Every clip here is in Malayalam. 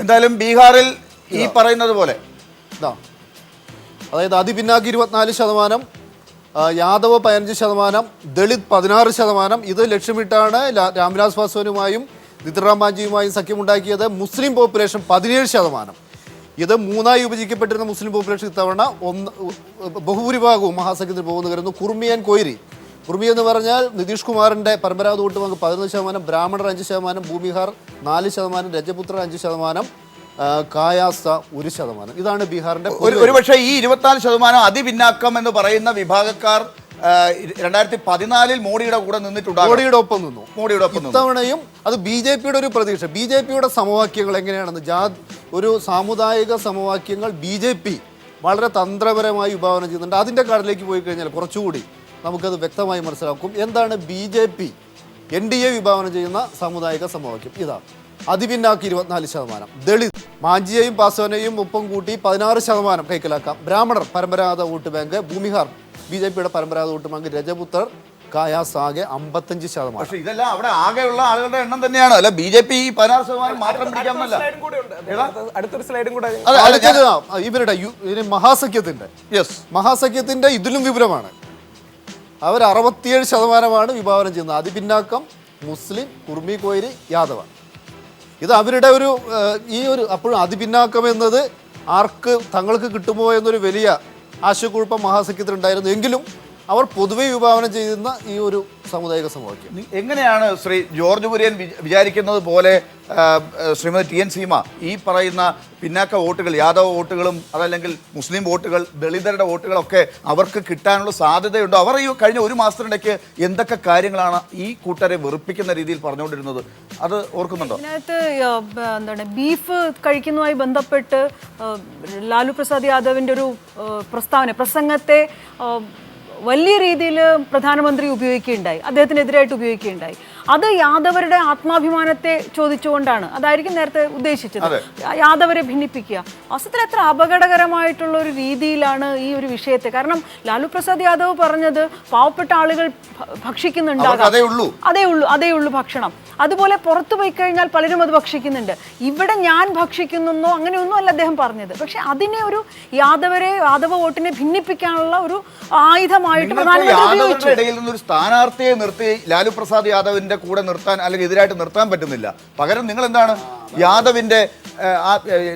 എന്തായാലും ബീഹാറിൽ ഈ പറയുന്നത് പോലെ അതായത് അതിപിന്നാക്കി 24%, യാദവ് 15%, ദളിത് 16%. ഇത് ലക്ഷ്യമിട്ടാണ് രാംവിലാസ് പാസ്വാനുമായും നിതിൻ മാഞ്ചിയുമായും സഖ്യമുണ്ടാക്കിയത്. Muslim population 17%. ഇത് മൂന്നായി വിഭജിക്കപ്പെട്ടിരുന്ന മുസ്ലിം പോപ്പുലേഷൻ ഇത്തവണ ബഹുഭൂരിഭാഗവും മഹാസഖ്യത്തിൽ പോകുന്നു കരുതുന്നു. കുർമി ആൻഡ് കൊയ്രി. കുർമി എന്ന് പറഞ്ഞാൽ നിതീഷ് കുമാറിൻ്റെ പരമ്പരാഗത വോട്ട് പങ്ക് 11%, ബ്രാഹ്മണർ 5%, ഭൂമിഹാർ 4%, രജപുത്ര 5%, കായാസ 1%. ഇതാണ് ബീഹാറിന്റെ. ഒരുപക്ഷെ ഈ 24% അതിപിന്നാക്കം എന്ന് പറയുന്ന വിഭാഗക്കാർ 2014 മോഡിയുടെ കൂടെ നിന്നിട്ടുണ്ട്, മോഡിയുടെ ഒപ്പം നിന്നു. ഇത്തവണയും അത് BJP-യുടെ ഒരു പ്രതീക്ഷ. BJP-യുടെ സമവാക്യങ്ങൾ എങ്ങനെയാണെന്ന്, ഒരു സാമുദായിക സമവാക്യങ്ങൾ BJP വളരെ തന്ത്രപരമായി വിഭാവനം ചെയ്യുന്നുണ്ട്. അതിൻ്റെ കാർഡിലേക്ക് പോയി കഴിഞ്ഞാൽ കുറച്ചുകൂടി നമുക്കത് വ്യക്തമായി മനസ്സിലാക്കും. എന്താണ് BJP NDA വിഭാവനം ചെയ്യുന്ന സാമുദായിക സമവാക്യം? ഇതാണ് അതിപിന്നാക്കി 24%, ദളിത് മാഞ്ചിയെയും പാസ്വാനെയും ഒപ്പം കൂട്ടി 16% കൈക്കലാക്കാം. ബ്രാഹ്മണർ പരമ്പരാഗത വോട്ട് ബാങ്ക്, ഭൂമിഹാർ BJP-യുടെ പരമ്പരാഗത വോട്ട് ബാങ്ക്, രജപുത്രർ കായാസ് ആകെ 55%. പക്ഷേ ഇതെല്ലാം അവിടെ ആകെയുള്ള ആളുകളുടെ എണ്ണം തന്നെയാണ്. അല്ല BJP 16% മാത്രം പിടിക്കാമെന്നല്ല. അടുത്തൊരു സ്ലൈഡും കൂടെ ഇവരുടെ മഹാസഖ്യത്തിന്റെ ഇതിലും വിപുലമാണ്. അവർ 67% വിഭാവനം ചെയ്യുന്നത്. അതിപിന്നാക്കം, മുസ്ലിം, കുർമി, കൊയ്രി, യാദവ. ഇത് അവരുടെ അപ്പോഴും അതിപിന്നാക്കം എന്നത് ആർക്ക് തങ്ങൾക്ക് കിട്ടുമോ എന്നൊരു വലിയ ആശയക്കുഴപ്പം മഹാസഖ്യത്തിലുണ്ടായിരുന്നു. എങ്കിലും അവർ പൊതുവെ വിഭാവനം ചെയ്യുന്ന ഈ ഒരു സാമുദായിക സമവാക്യം എങ്ങനെയാണ് ശ്രീ ജോർജ് കുര്യൻ വിചാരിക്കുന്നത് പോലെ ശ്രീമതി TN സീമ ഈ പറയുന്ന പിന്നാക്ക വോട്ടുകൾ, യാദവ വോട്ടുകളും അതല്ലെങ്കിൽ മുസ്ലിം വോട്ടുകൾ, ദളിതരുടെ വോട്ടുകളൊക്കെ അവർക്ക് കിട്ടാനുള്ള സാധ്യതയുണ്ടോ? അവർ ഈ കഴിഞ്ഞ ഒരു മാസത്തിനിടയ്ക്ക് എന്തൊക്കെ കാര്യങ്ങളാണ് ഈ കൂട്ടരെ വെറുപ്പിക്കുന്ന രീതിയിൽ പറഞ്ഞുകൊണ്ടിരുന്നത്? അത് ഓർക്കുന്നുണ്ടോ? ഇതിനകത്ത് എന്താണ് ബീഫ് കഴിക്കുന്നതുമായി ബന്ധപ്പെട്ട് ലാലു പ്രസാദ് യാദവിൻ്റെ ഒരു പ്രസംഗത്തെ വലിയ രീതിയിൽ പ്രധാനമന്ത്രി ഉപയോഗിക്കുകയുണ്ടായി, അദ്ദേഹത്തിനെതിരായിട്ട് ഉപയോഗിക്കുകയുണ്ടായി. അത് യാദവരുടെ ആത്മാഭിമാനത്തെ ചോദിച്ചുകൊണ്ടാണ്. അതായിരിക്കും നേരത്തെ ഉദ്ദേശിച്ചത്, യാദവരെ ഭിന്നിപ്പിക്കുക. വാസ്തവത്തിൽ എത്ര അപകടകരമായിട്ടുള്ള ഒരു രീതിയിലാണ് ഈ ഒരു വിഷയത്തെ. കാരണം ലാലു പ്രസാദ് യാദവ് പറഞ്ഞത് പാവപ്പെട്ട ആളുകൾ ഭക്ഷിക്കുന്നുണ്ടാകാം, അതേ ഉള്ളൂ ഭക്ഷണം. അതുപോലെ പുറത്തു പോയി കഴിഞ്ഞാൽ പലരും അത് ഭക്ഷിക്കുന്നുണ്ട്. ഇവിടെ ഞാൻ ഭക്ഷിക്കുന്നോ അങ്ങനെയൊന്നും അല്ല അദ്ദേഹം പറഞ്ഞത്. പക്ഷെ അതിനെ ഒരു യാദവ വോട്ടിനെ ഭിന്നിപ്പിക്കാനുള്ള ഒരു ആയുധമായിട്ട് ഒരു സ്ഥാനാർത്ഥിയെ നിർത്തി ലാലു പ്രസാദ് യാദവിന്റെ കൂടെ നിർത്താൻ അല്ലെങ്കിൽ എതിരായിട്ട് നിർത്താൻ പറ്റുന്നില്ല. പകരം നിങ്ങൾ എന്താണ്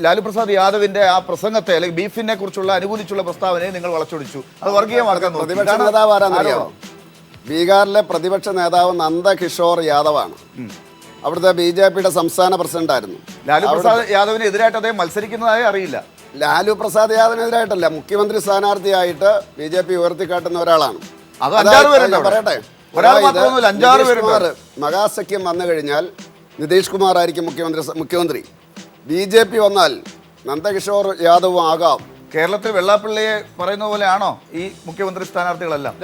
ലാലു പ്രസാദ് യാദവിന്റെ ആ പ്രസംഗത്തെ അല്ലെങ്കിൽ ബീഫിനെ കുറിച്ചുള്ള അനുകൂലിച്ചുള്ള പ്രസ്താവനയെ നിങ്ങൾ വളച്ചൊടിച്ചു. അത് വർഗീയമാക്കാൻ നോക്കി. ബീഹാറിലെ പ്രതിപക്ഷ നേതാവ് നന്ദകിഷോർ യാദവാണ്. അവിടുത്തെ BJP-യുടെ സംസ്ഥാന പ്രസിഡന്റായിരുന്നു. ലാലു പ്രസാദ് യാദവിന് എതിരായിട്ട് അദ്ദേഹം മത്സരിക്കുന്നതായി അറിയില്ല. ലാലു പ്രസാദ് യാദവിനെതിരായിട്ടല്ല, മുഖ്യമന്ത്രി സ്ഥാനാർത്ഥിയായിട്ട് BJP ഉയർത്തിക്കാട്ടുന്ന ഒരാളാണ്. പറയട്ടെ, മഹാസഖ്യം വന്നു കഴിഞ്ഞാൽ നിതീഷ് കുമാർ ആയിരിക്കും മുഖ്യമന്ത്രി. BJP വന്നാൽ നന്ദകിഷോർ യാദവും ആകാം. കേരളത്തിൽ വെള്ളാപ്പള്ളിയെ പറയുന്ന പോലെയാണോ ഈ മുഖ്യമന്ത്രി സ്ഥാനാർത്ഥികളെല്ലാം?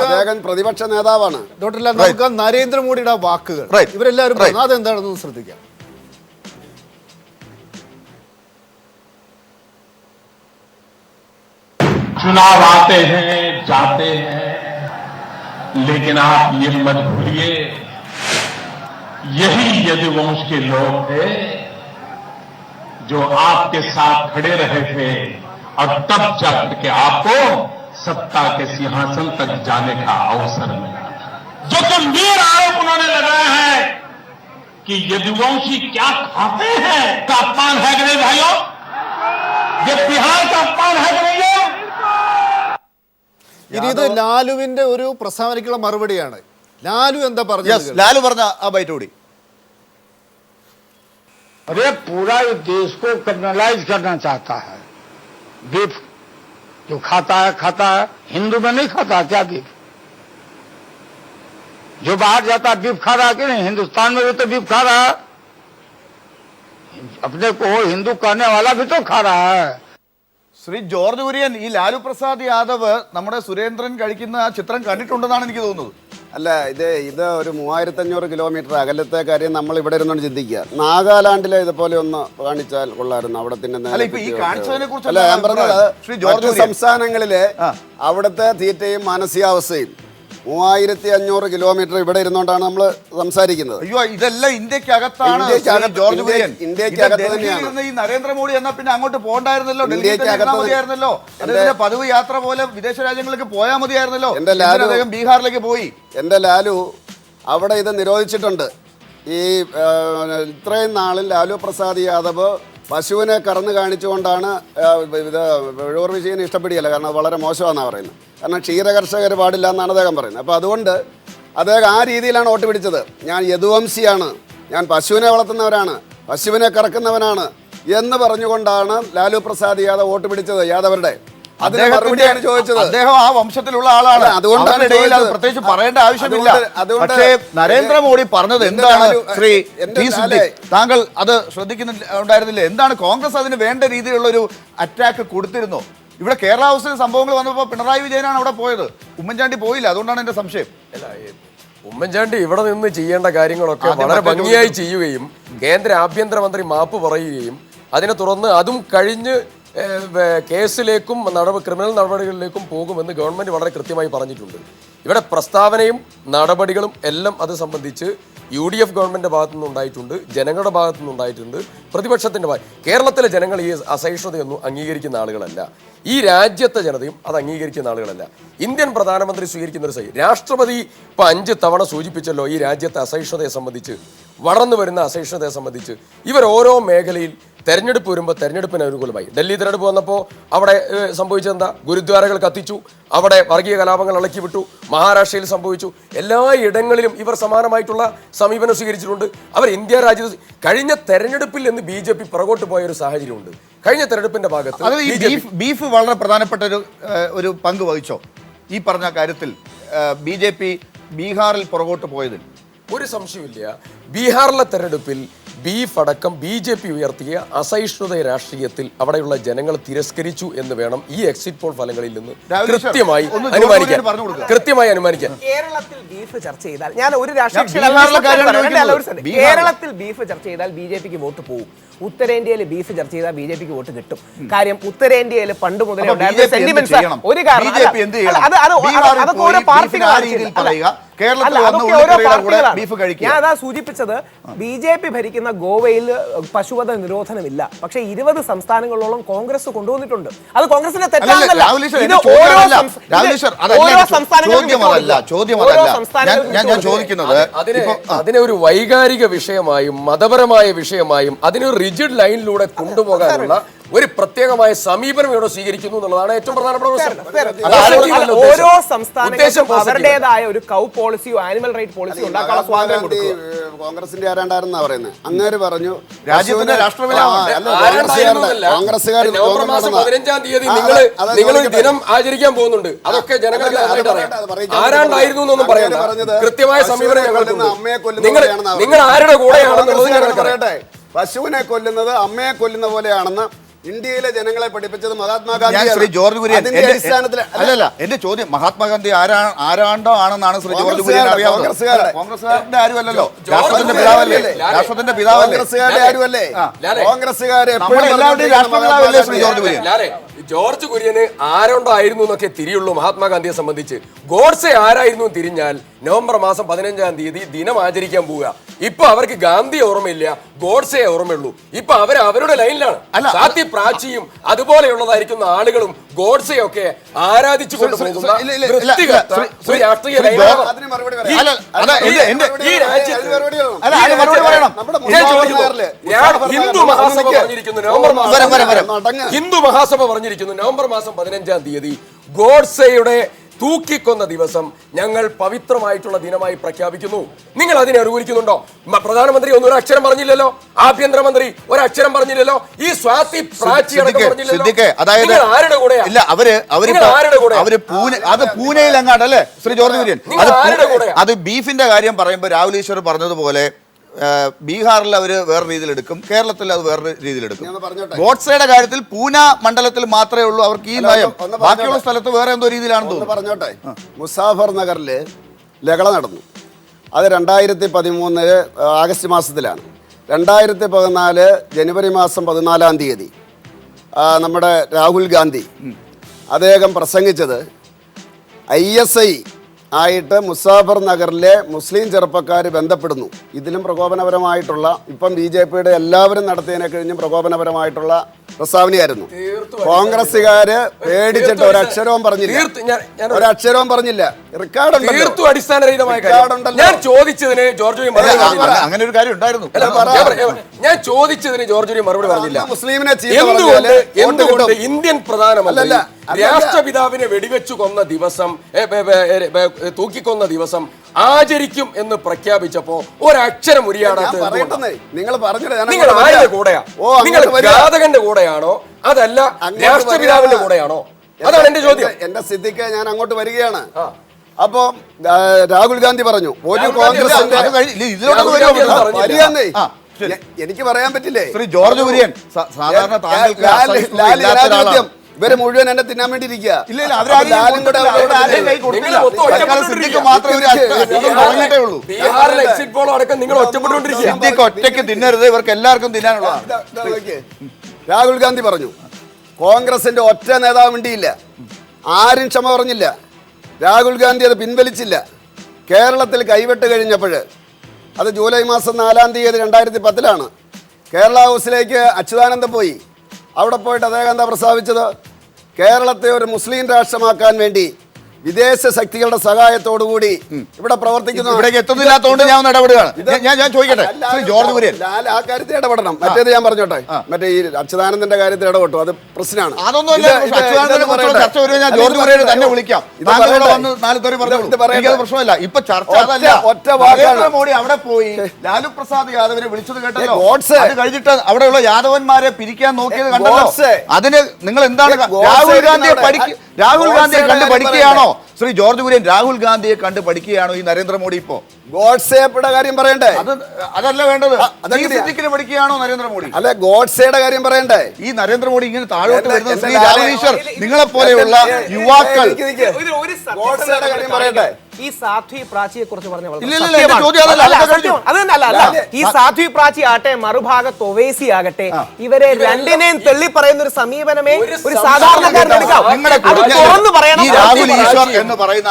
അദ്ദേഹം പ്രതിപക്ഷ നേതാവാണ്. നമുക്ക് നരേന്ദ്രമോദിയുടെ വാക്കുകൾ ഇവരെല്ലാവരും അതെന്താണെന്ന് ശ്രദ്ധിക്കാം. चुनाव आते हैं जाते हैं, लेकिन आप ये मत भूलिए, यही यदुवंश के लोग थे जो आपके साथ खड़े रहे थे और तब जाकर के आपको सत्ता के सिंहासन तक जाने का अवसर मिला। जो गंभीर आरोप उन्होंने लगाया है कि यदुवंशी क्या खाते हैं, का अपमान है कि नहीं भाइयों? ये बिहार का अपमान है कि नहीं? ഇനി ഇത് ലാലുവിന്റെ ഒരു പ്രസ്താവനയ്ക്കുള്ള മറുപടിയാണ്. ലാലു എന്താ പറഞ്ഞത്? ലാലു പറഞ്ഞ ആ ബൈറ്റ് കൂടി. अरे पूरा देश को क्रिमिनलाइज करना चाहता है। बीफ जो खाता है, हिंदू में नहीं खाता क्या बीफ? जो बाहर जाता है बीफ खा रहा है कि नहीं? हिंदुस्तान में भी तो बीफ खा रहा है। अपने को हिंदू कहने वाला भी तो खा रहा है. ശ്രീ ജോർജ് കുര്യൻ, ഈ ലാലു പ്രസാദ് യാദവ് നമ്മുടെ സുരേന്ദ്രൻ കഴിക്കുന്ന ആ ചിത്രം കണ്ടിട്ടുണ്ടെന്നാണ് എനിക്ക് തോന്നുന്നത്. അല്ല, ഇത് ഒരു 3500 കിലോമീറ്റർ അകലത്തെ കാര്യം നമ്മൾ ഇവിടെ ഇരുന്നോണ്ട് ചിന്തിക്കുക. നാഗാലാൻഡിലെ ഇതുപോലെ ഒന്ന് കാണിച്ചാൽ കൊള്ളായിരുന്നു. അവിടെ തിന്നുന്നത് സംസ്ഥാനങ്ങളിലെ അവിടുത്തെ തീറ്റയും മാനസികാവസ്ഥയും 3500 കിലോമീറ്റർ ഇവിടെ ഇരുന്നുകൊണ്ടാണ് നമ്മൾ സംസാരിക്കുന്നത്. അയ്യോ, ഇതെല്ലാം ഇന്ത്യക്കകത്താണ് ജോർജ് കുര്യൻ. ഇന്ത്യക്കകത്ത് തന്നെയാണ്. ഈ നരേന്ദ്രമോദി എന്നാ പിന്നെ അങ്ങോട്ട് പോകണ്ടായിരുന്നല്ലോ, മതിയായിരുന്നല്ലോ. അദ്ദേഹത്തിന്റെ പതിവ് യാത്ര പോലെ വിദേശ രാജ്യങ്ങളിലേക്ക് പോയാൽ മതിയായിരുന്നല്ലോ. അദ്ദേഹം ബീഹാറിലേക്ക് പോയി. എൻ്റെ ലാലു അവിടെ ഇത് നിരോധിച്ചിട്ടുണ്ട്. ഈ ഇത്രയും നാളിൽ ലാലു പ്രസാദ് യാദവ് പശുവിനെ കറന്ന് കാണിച്ചുകൊണ്ടാണ് ഇത് വെഴൂർ വിജയന് ഇഷ്ടപ്പെടുകയില്ല, കാരണം അത് വളരെ മോശമാണെന്നാണ് പറയുന്നത്. കാരണം ക്ഷീരകർഷകർ പാടില്ല എന്നാണ് അദ്ദേഹം പറയുന്നത്. അപ്പോൾ അതുകൊണ്ട് അദ്ദേഹം ആ രീതിയിലാണ് വോട്ട് പിടിച്ചത്. ഞാൻ യദുവംശിയാണ്, ഞാൻ പശുവിനെ വളർത്തുന്നവരാണ്, പശുവിനെ കറക്കുന്നവനാണ് എന്ന് പറഞ്ഞുകൊണ്ടാണ് ലാലു പ്രസാദ് യാദവ് വോട്ട് പിടിച്ചത് യാദവരുടെ. അതിന് മറുപടിയാണ് ചോദിച്ചത്. അദ്ദേഹം ആ വംശത്തിലുള്ള ആളാണ്, അതുകൊണ്ടാണ് പ്രത്യേകിച്ച് പറയേണ്ട ആവശ്യമില്ല. പക്ഷേ നരേന്ദ്രമോദി പറഞ്ഞത് എന്താണ് ശ്രീ ടി സിദ്ദിഖ്, താങ്കൾ അത് ശ്രദ്ധിക്കുന്നുണ്ടായിരുന്നില്ല? എന്താണ് കോൺഗ്രസ് അതിന് വേണ്ട രീതിയിലുള്ള ഒരു അറ്റാക്ക് കൊടുത്തിരുന്നോ? ഇവിടെ കേരള ഹൗസിൽ സംഭവങ്ങൾ വന്നപ്പോൾ പിണറായി വിജയനാണ് അവിടെ പോയത്, ഉമ്മൻചാണ്ടി പോയില്ല. അതുകൊണ്ടാണ് എന്റെ സംശയം. ഉമ്മൻചാണ്ടി ഇവിടെ നിന്ന് ചെയ്യേണ്ട കാര്യങ്ങളൊക്കെ വളരെ ഭംഗിയായി ചെയ്യുകയും കേന്ദ്ര ആഭ്യന്തരമന്ത്രി മാപ്പ് പറയുകയും അതിനെ തുടർന്ന് അതും കഴിഞ്ഞ് കേസിലേക്കും ക്രിമിനൽ നടപടികളിലേക്കും പോകുമെന്ന് ഗവൺമെൻറ് വളരെ കൃത്യമായി പറഞ്ഞിട്ടുണ്ട്. ഇവിടെ പ്രസ്താവനയും നടപടികളും എല്ലാം അത് സംബന്ധിച്ച് UDF ഗവൺമെൻറ് ഭാഗത്തു നിന്നുണ്ടായിട്ടുണ്ട്, ജനങ്ങളുടെ ഭാഗത്തു നിന്നുണ്ടായിട്ടുണ്ട്, പ്രതിപക്ഷത്തിൻ്റെ കേരളത്തിലെ ജനങ്ങൾ ഈ അസഹിഷ്ണുതയൊന്നും അംഗീകരിക്കുന്ന ആളുകളല്ല. ഈ രാജ്യത്തെ ജനതയും അത് അംഗീകരിക്കുന്ന ആളുകളല്ല. ഇന്ത്യൻ പ്രധാനമന്ത്രി സ്വീകരിക്കുന്ന ഒരു രാഷ്ട്രപതി ഇപ്പോൾ 5 തവണ സൂചിപ്പിച്ചല്ലോ ഈ രാജ്യത്തെ അസഹിഷ്ണുതയെ സംബന്ധിച്ച്, വളർന്നു വരുന്ന അസഹിഷ്ണുതയെ സംബന്ധിച്ച്. ഇവർ ഓരോ മേഖലയിൽ തെരഞ്ഞെടുപ്പ് വരുമ്പോൾ തെരഞ്ഞെടുപ്പിന് അനുകൂലമായി. ഡൽഹി തെരഞ്ഞെടുപ്പ് വന്നപ്പോൾ അവിടെ സംഭവിച്ചതെന്താ? ഗുരുദ്വാരകൾ കത്തിച്ചു, അവിടെ വർഗീയ കലാപങ്ങൾ ഇളക്കി വിട്ടു. മഹാരാഷ്ട്രയിൽ സംഭവിച്ചു. എല്ലാ ഇടങ്ങളിലും ഇവർ സമാനമായിട്ടുള്ള സമീപനം സ്വീകരിച്ചിട്ടുണ്ട്. അവർ ഇന്ത്യ രാജ്യത്ത് കഴിഞ്ഞ തെരഞ്ഞെടുപ്പിൽ നിന്ന് BJP പുറകോട്ട് പോയ ഒരു സാഹചര്യമുണ്ട്. കഴിഞ്ഞ തെരഞ്ഞെടുപ്പിന്റെ ഭാഗത്ത് ബീഫ് വളരെ പ്രധാനപ്പെട്ട ഒരു പങ്ക് വഹിച്ചോ ഈ പറഞ്ഞ കാര്യത്തിൽ? BJP ബീഹാറിൽ പുറകോട്ട് പോയതിൽ ഒരു സംശയമില്ല. ബീഹാറിലെ തെരഞ്ഞെടുപ്പിൽ ബീഫ് അടക്കം BJP ഉയർത്തിയ അസഹിഷ്ണുത രാഷ്ട്രീയത്തിൽ അവിടെയുള്ള ജനങ്ങൾ തിരസ്കരിച്ചു എന്ന് വേണം ഈ എക്സിറ്റ് പോൾ ഫലങ്ങളിൽ നിന്ന് കൃത്യമായി അനുമാനിക്കാൻ. കേരളത്തിൽ ബീഫ് ചർച്ച ചെയ്താൽ ഞാൻ ഒരു കേരളത്തിൽ ബീഫ് ചർച്ച ചെയ്താൽ BJPക്ക് വോട്ട് പോകും. ഉത്തരേന്ത്യയിൽ ബീഫ് ചർച്ച ചെയ്താൽ BJPക്ക് വോട്ട് കിട്ടും. കാര്യം ഉത്തരേന്ത്യയിൽ പണ്ട് മുതലേ ഉണ്ടായിരുന്ന സെന്റിമെന്റ്സ് ഒരു കാരണം അതൊക്കെ ഓരോ പാർട്ടികളാണ്. ഞാൻ അതാ സൂചിപ്പിച്ചത്. BJP ഭരിക്കുന്ന ഗോവയിൽ പശുവധ നിരോധനമില്ല, പക്ഷെ 20 സംസ്ഥാനങ്ങളിലോളം കോൺഗ്രസ് കൊണ്ടുവന്നിട്ടുണ്ട്. അത് കോൺഗ്രസിന്റെ തെറ്റാണല്ല. അതിനെ ഒരു വൈകാരിക വിഷയമായും മതപരമായ വിഷയമായും അതിനൊരു റിജിഡ് ലൈനിലൂടെ കൊണ്ടുപോകാനുള്ള ഒരു പ്രത്യേകമായ സമീപനം ഇവിടെ സ്വീകരിക്കുന്നു എന്നുള്ളതാണ് ഏറ്റവും പ്രധാനപ്പെട്ട പ്രശ്നം. ഓരോ സംസ്ഥാനങ്ങൾക്കും അവരുടേതായ ഒരു കൗ പോളിസിയോ ആനിമൽ റൈറ്റ് പോളിസിയോ ഉണ്ടാക്കാനുള്ള സ്വാതന്ത്ര്യം കൊടുക്കുക. കോൺഗ്രസിന്റെ ആരാണ്ടായിരുന്നാ പറയുന്നത്? അങ്ങേര് പറഞ്ഞു രാജ്യത്തിന്റെ കോൺഗ്രസ്സുകാർ നവംബർ മാസം 15-ാം തീയതി നിങ്ങൾ ദിനം ആചരിക്കാൻ പോകുന്നുണ്ട്. അതൊക്കെ ജനങ്ങൾക്ക് ആരാണ്ടായിരുന്നു എന്നൊന്നും പറയണ്ട. കൃത്യമായ സമീപനം നിങ്ങൾ ആരുടെ കൂടെയാണെന്നുള്ളത് ഞങ്ങൾക്ക് പറയട്ടെ. പശുവിനെ കൊല്ലുന്നത് അമ്മയെ കൊല്ലുന്ന പോലെയാണെന്ന് ഇന്ത്യയിലെ ജനങ്ങളെ പഠിപ്പിച്ചത് മഹാത്മാഗാന്ധി. ശ്രീ ജോർജ് കുര്യൻ അല്ലല്ല, എന്റെ ചോദ്യം മഹാത്മാഗാന്ധി ആരാണ്ടോ ആണെന്നാണ് ശ്രീ ജോർജ് കുര്യൻ അറിയാവുന്നത്. കോൺഗ്രസ്സുകാരുടെ ആരുമല്ലല്ലോ, രാഷ്ട്രത്തിന്റെ പിതാവല്ലേ, കോൺഗ്രസ്സുകാരുടെ ആരുമല്ലേ? കോൺഗ്രസ്സുകാരെ എല്ലാവരുടെയും രാഷ്ട്രപിതാവല്ലേ ശ്രീ ജോർജ് കുര്യൻ? ജോർജ് കുര്യന് ആരോണ്ടോ ആയിരുന്നു എന്നൊക്കെ തിരിയുള്ളൂ. മഹാത്മാഗാന്ധിയെ സംബന്ധിച്ച് ഗോഡ്സെ ആരായിരുന്നു തിരിഞ്ഞാൽ നവംബർ മാസം 15-ാം തീയതി ദിനം ആചരിക്കാൻ പോവുക. ഇപ്പൊ അവർക്ക് ഗാന്ധി ഓർമ്മയില്ല, ഗോഡ്സെ ഓർമ്മയുള്ളൂ. ഇപ്പൊ അവരുടെ ലൈനിലാണ്. സാത്തി പ്രാച്ചിയും അതുപോലെയുള്ളതായിരിക്കുന്ന ആളുകളും ഗോഡ്സെയൊക്കെ ആരാധിച്ചു കൊണ്ടുപോകുന്ന രാഷ്ട്രീയ ഹിന്ദു മഹാസഭ പറഞ്ഞിരിക്കുന്നു നവംബർ മാസം 15-ാം തീയതി ഗോഡ്സെയുടെ തൂക്കിക്കൊന്ന ദിവസം ഞങ്ങൾ പവിത്രമായിട്ടുള്ള ദിനമായി പ്രഖ്യാപിക്കുന്നു. നിങ്ങൾ അതിനെ അനുകൂലിക്കുന്നുണ്ടോ? പ്രധാനമന്ത്രി ഒന്നും ഒരു അക്ഷരം പറഞ്ഞില്ലല്ലോ, ആഭ്യന്തരമന്ത്രി ഒരക്ഷരം പറഞ്ഞില്ലല്ലോ, ഈ സ്വാതി പ്രാച്ചി അതായത് ആരുടെ കൂടെ? ഇല്ല, അവര് പൂനെയിൽ അങ്ങാട്ടല്ലേ ശ്രീ ജോർജ് കുര്യൻ? അത് ബീഫിന്റെ കാര്യം പറയുമ്പോൾ രാഹുൽ ഈശ്വർ പറഞ്ഞതുപോലെ ബീഹാറിൽ അവർ വേറെ രീതിയിൽ എടുക്കും, കേരളത്തിൽ അത് വേറെ രീതിയിൽ എടുക്കും. ഗോഡ്സെയുടെ കാര്യത്തിൽ പൂന മണ്ഡലത്തിൽ മാത്രമേ ഉള്ളൂ അവർക്ക് ഈ നയം, ബാക്കിയുള്ള സ്ഥലത്ത് വേറെ എന്തോ രീതിയിലാണെന്ന് തോന്നുന്നു. പറഞ്ഞോട്ടെ, മുസാഫർ നഗറിൽ ലഹള നടന്നു. അത് 2013 ആഗസ്റ്റ് മാസത്തിലാണ്. 2014 ജനുവരി മാസം 14-ാം തീയതി നമ്മുടെ രാഹുൽ ഗാന്ധി അദ്ദേഹം പ്രസംഗിച്ചത് ISI ആയിട്ട് മുസാഫർ നഗറിലെ മുസ്ലിം ചെറുപ്പക്കാർ ബന്ധപ്പെടുന്നു. ഇതിലും പ്രകോപനപരമായിട്ടുള്ള ഇപ്പം BJPയുടെ എല്ലാവരും നടത്തിയതിനെ കഴിഞ്ഞും പ്രകോപനപരമായിട്ടുള്ള പ്രസ്താവനയായിരുന്നു. കോൺഗ്രസ്സുകാര് പേടിച്ചിട്ട് ഒരക്ഷരവും പറഞ്ഞില്ല. റെക്കോർഡ് തീർത്തും അടിസ്ഥാനരഹിതമായ കാര്യം. ഞാൻ ചോദിച്ചതിന് ജോർജ് അങ്ങനെ ഒരു കാര്യം ഉണ്ടായിരുന്നു. ഞാൻ ചോദിച്ചതിന് ജോർജ് മറുപടി പറഞ്ഞില്ല. മുസ്ലിമിനെ എന്തുകൊണ്ട് ഇന്ത്യൻ പ്രധാനമന്ത്രി രാഷ്ട്രപിതാവിനെ വെടിവെച്ചു കൊന്ന ദിവസം തൂക്കിക്കൊന്ന ദിവസം ആചരിക്കും എന്ന് പ്രഖ്യാപിച്ചപ്പോ ഒരക്ഷരം ഉരിയാടാത്ത നിങ്ങൾ നിങ്ങൾ ആരുടെ കൂടെയാ? നിങ്ങൾ ഘാതകന്റെ കൂടെയാണോ അതല്ല രാഷ്ട്രപിതാവിന്റെ കൂടെയാണോ? അതാണ് എന്റെ ചോദ്യം. എന്റെ സ്ഥിതിക്ക് ഞാൻ അങ്ങോട്ട് വരികയാണ്. അപ്പോ രാഹുൽ ഗാന്ധി പറഞ്ഞു ഒരു കോൺഗ്രസിന്റെ എനിക്ക് പറയാൻ പറ്റില്ലേ? ശ്രീ ജോർജ് കുര്യൻ സാധാരണ താങ്കൾക്ക് ഇവര് മുഴുവൻ എന്നെ തിന്നാൻ വേണ്ടി ഇരിക്കുക. ഒറ്റയ്ക്ക് തിന്നരുത്, ഇവർക്ക് എല്ലാവർക്കും തിന്നാനുള്ള. രാഹുൽ ഗാന്ധി പറഞ്ഞു കോൺഗ്രസിന്റെ ഒറ്റ നേതാവ് വേണ്ടിയില്ല, ആരും ക്ഷമ പറഞ്ഞില്ല. രാഹുൽ ഗാന്ധി അത് പിൻവലിച്ചില്ല. കേരളത്തിൽ കൈവിട്ട് കഴിഞ്ഞപ്പോൾ അത് ജൂലൈ മാസം 4-ാം തീയതി 2010 കേരള ഹൗസിലേക്ക് അച്യുതാനന്ദൻ പോയി. അവിടെ പോയിട്ട് അദ്ദേഹം എന്താ പ്രസ്താവിച്ചത്? കേരളത്തെ ഒരു മുസ്ലിം രാഷ്ട്രമാക്കാൻ വേണ്ടി വിദേശ ശക്തികളുടെ സഹായത്തോടുകൂടി ഇവിടെ പ്രവർത്തിക്കുന്നു. ഇവിടേക്ക് എത്തുന്നില്ലാത്തതുകൊണ്ട് ഞാൻ ഇടപെടുകയാണ്. ഞാൻ ചോദിക്കട്ടെ ജോർജ് കുര്യൻ, ആ കാര്യത്തിൽ ഇടപെടണം. മറ്റേത് ഞാൻ പറഞ്ഞോട്ടെ, മറ്റേ ഈ അച്യുതാനന്ദന്റെ കാര്യത്തിൽ ഇടപെട്ടു, അത് പ്രശ്നമാണ്. പ്രശ്നമല്ല. ഇപ്പൊ ചർച്ച ഒറ്റ വാക്കാണ്. മോഡി അവിടെ പോയി ലാലു പ്രസാദ് യാദവിനെ വിളിച്ചത് കേട്ടല്ലോ. അത് കഴിഞ്ഞിട്ട് അവിടെയുള്ള യാദവന്മാരെ പിരിക്കാൻ നോക്കിയത് കണ്ടല്ലോ. അതിന് നിങ്ങൾ എന്താണ് രാഹുൽ ഗാന്ധിയെ കണ്ട് പഠിക്കുകയാണോ ശ്രീ ജോർജ് കുര്യൻ? രാഹുൽ ഗാന്ധിയെ കണ്ട് പഠിക്കുകയാണോ ഈ നരേന്ദ്രമോദി? ഇപ്പോ ഗോഡ്സേയുടെ കാര്യം പറയണ്ടേ? അതല്ല വേണ്ടത്. പഠിക്കുകയാണോ നരേന്ദ്രമോദി? അല്ലെ, ഗോഡ്സേയുടെ കാര്യം പറയണ്ടേ? ഈ നരേന്ദ്രമോദി ഇങ്ങനെ താഴോട്ട് വരുന്നത് ശ്രീ രാമേശ്വർ നിങ്ങളെ പോലെയുള്ള യുവാക്കൾ ഗോഡ്സേയുടെ കാര്യം പറയട്ടെ. ഈ സാധ്വി പ്രാച്ചിയെ കുറിച്ച് പറഞ്ഞ ഈ സാധ്വി പ്രാച്ചി ആട്ടെ, മറുഭാഗത്ത് ഒവൈസി ആകട്ടെ, ഇവരെ രണ്ടിനെയും തള്ളി പറയുന്ന ഒരു സമീപനമേ ഒരു സാധാരണക്കാരൻ എടുക്കാം. തുറന്നു പറയണം. രാഹുൽ ഈശ്വർ എന്ന് പറയുന്ന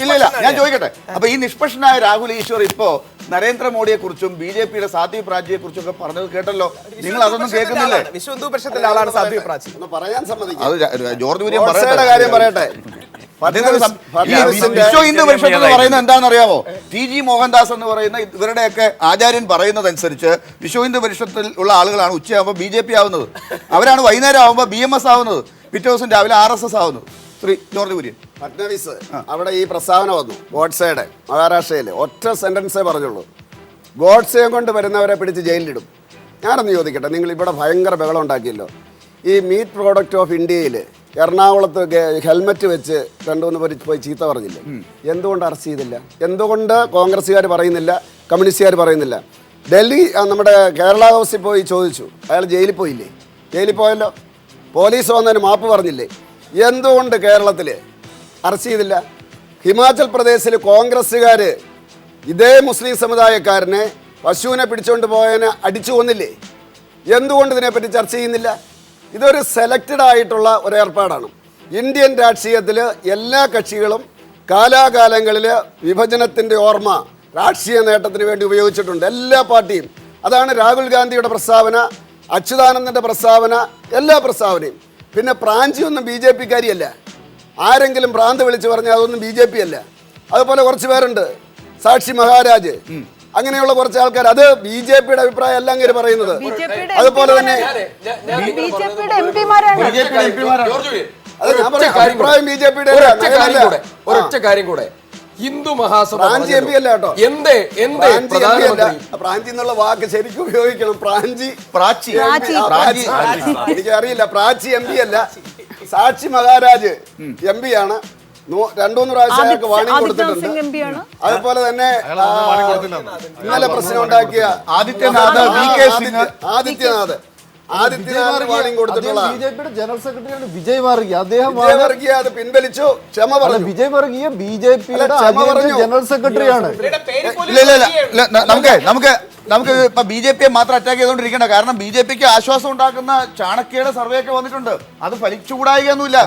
ഇല്ല ഞാൻ ചോദിക്കട്ടെ. അപ്പൊ ഈ നിഷ്പക്ഷനായ രാഹുൽ ഈശ്വർ ഇപ്പോ നരേന്ദ്രമോദിയെ കുറിച്ചും BJPയുടെ സാധ്വി പ്രാച്ചിയെ കുറിച്ചും ഒക്കെ പറഞ്ഞത് കേട്ടല്ലോ. നിങ്ങൾ അതൊന്നും കേൾക്കുന്നില്ലേ? വിശ്വ ഹിന്ദു പരിഷത്തിന്റെ ആളാണ് സാധ്വി പ്രാച്ചി. പറയാൻ സമ്മതിക്കും. അത് ജോർജ് കുര്യൻ കാര്യം പറയട്ടെ. വിശ്വ ഹിന്ദു പരിഷത്ത് എന്ന് പറയുന്നത് എന്താണെന്നറിയാമോ? TG മോഹൻദാസ് എന്ന് പറയുന്ന ഇവരുടെയൊക്കെ ആചാര്യൻ പറയുന്നത് അനുസരിച്ച് വിശ്വ ഹിന്ദു പരിഷത്തിൽ ഉള്ള ആളുകളാണ് ഉച്ചയാകുമ്പോൾ BJP ആവുന്നത്, അവരാണ് വൈകുന്നേരം ആവുമ്പോൾ BMS ആവുന്നത്, പിറ്റേ ദിവസം രാവിലെ RSS ആവുന്നത്. ശ്രീ ജോർജ് കുര്യൻ, ഫഡ്നവിസ് അവിടെ ഈ പ്രസ്താവന വന്നു ഗോഡ്സേയുടെ മഹാരാഷ്ട്രയിൽ. ഒറ്റ സെന്റൻസേ പറഞ്ഞുള്ളൂ, ഗോഡ്സയെ കൊണ്ട് വരുന്നവരെ പിടിച്ച് ജയിലിലിടും. ഞാനൊന്ന് ചോദിക്കട്ടെ, നിങ്ങൾ ഇവിടെ ഭയങ്കര ബഹളം ഉണ്ടാക്കിയല്ലോ. ഈ മീറ്റ് പ്രോഡക്റ്റ് ഓഫ് ഇന്ത്യയിൽ എറണാകുളത്ത് ഹെൽമെറ്റ് വെച്ച് 2-3 പേര് പോയി ചീത്ത പറഞ്ഞില്ലേ? എന്തുകൊണ്ട് അറസ്റ്റ് ചെയ്തില്ല? എന്തുകൊണ്ട് കോൺഗ്രസ്സുകാർ പറയുന്നില്ല, കമ്മ്യൂണിസ്റ്റുകാർ പറയുന്നില്ല? ഡൽഹി നമ്മുടെ കേരള ഹൗസിൽ പോയി ചോദിച്ചു, അയാൾ ജയിലിൽ പോയില്ലേ? ജയിലിൽ പോയല്ലോ. പോലീസ് വന്നതിന് മാപ്പ് പറഞ്ഞില്ലേ? എന്തുകൊണ്ട് കേരളത്തിൽ അറസ്റ്റ് ചെയ്തില്ല? ഹിമാചൽ പ്രദേശിൽ കോൺഗ്രസ്സുകാർ ഇതേ മുസ്ലിം സമുദായക്കാരനെ പശുവിനെ പിടിച്ചുകൊണ്ട് പോയതിനെ അടിച്ചു കൊന്നില്ലേ? എന്തുകൊണ്ട് ഇതിനെപ്പറ്റി ചർച്ച ചെയ്യുന്നില്ല? ഇതൊരു സെലക്റ്റഡ് ആയിട്ടുള്ള ഒരു ഏർപ്പാടാണ്. ഇന്ത്യൻ രാഷ്ട്രീയത്തിൽ എല്ലാ കക്ഷികളും കാലാകാലങ്ങളിൽ വിഭജനത്തിൻ്റെ ഓർമ്മ രാഷ്ട്രീയ നേട്ടത്തിന് വേണ്ടി ഉപയോഗിച്ചിട്ടുണ്ട്, എല്ലാ പാർട്ടിയും. അതാണ് രാഹുൽ ഗാന്ധിയുടെ പ്രസ്താവന, അച്യുതാനന്ദൻ്റെ പ്രസ്താവന, എല്ലാ പ്രസ്താവനയും. പിന്നെ പ്രാഞ്ചിയൊന്നും BJPക്കാരിയല്ല. ആരെങ്കിലും ഭ്രാന്ത് വിളിച്ച് പറഞ്ഞാൽ അതൊന്നും BJP അല്ല. അതുപോലെ കുറച്ച് പേരുണ്ട്, സാക്ഷി മഹാരാജ്, അങ്ങനെയുള്ള കുറച്ച് ആൾക്കാർ. അത് BJPയുടെ അഭിപ്രായം അല്ല അങ്ങനെ പറയുന്നത്. അതുപോലെ തന്നെ അഭിപ്രായം BJPയുടെ ഒരൊറ്റ കാര്യം കൂടെ, ഹിന്ദു മഹാസഭ പ്രാഞ്ചി MP അല്ല കേട്ടോ. പ്രാഞ്ചി എന്നുള്ള വാക്ക് ശരിക്കും ഉപയോഗിക്കണം. എനിക്കറിയില്ല. പ്രാച്ചി MP അല്ല, സാക്ഷി മഹാരാജ് MP ആണ്. 2-3 പ്രാവശ്യം അയാൾക്ക് വാണിംഗ് കൊടുത്തിട്ടുണ്ട്. അതുപോലെ തന്നെ ഇന്നലെ പ്രശ്നം ഉണ്ടാക്കിയ ആദിത്യനാഥ് വാണിംഗ് കൊടുത്തിട്ടുള്ള BJPയുടെ ജനറൽ സെക്രട്ടറിയാണ് വിജയ് വർഗീയ. അദ്ദേഹം അത് പിൻവലിച്ചു, ക്ഷമ പറഞ്ഞു. വിജയ് വർഗീയ BJPയുടെ ജനറൽ സെക്രട്ടറിയാണ്. നമുക്ക് നമുക്ക് ഇപ്പൊ BJP മാത്രം അറ്റാക്ക് ചെയ്തുകൊണ്ടിരിക്കണ്ട. കാരണം BJPക്ക് ആശ്വാസം ഉണ്ടാക്കുന്ന ചാണക്യയുടെ സർവേ ഒക്കെ വന്നിട്ടുണ്ട്. അത് ഫലിച്ചുകൂടായികയൊന്നുമില്ല.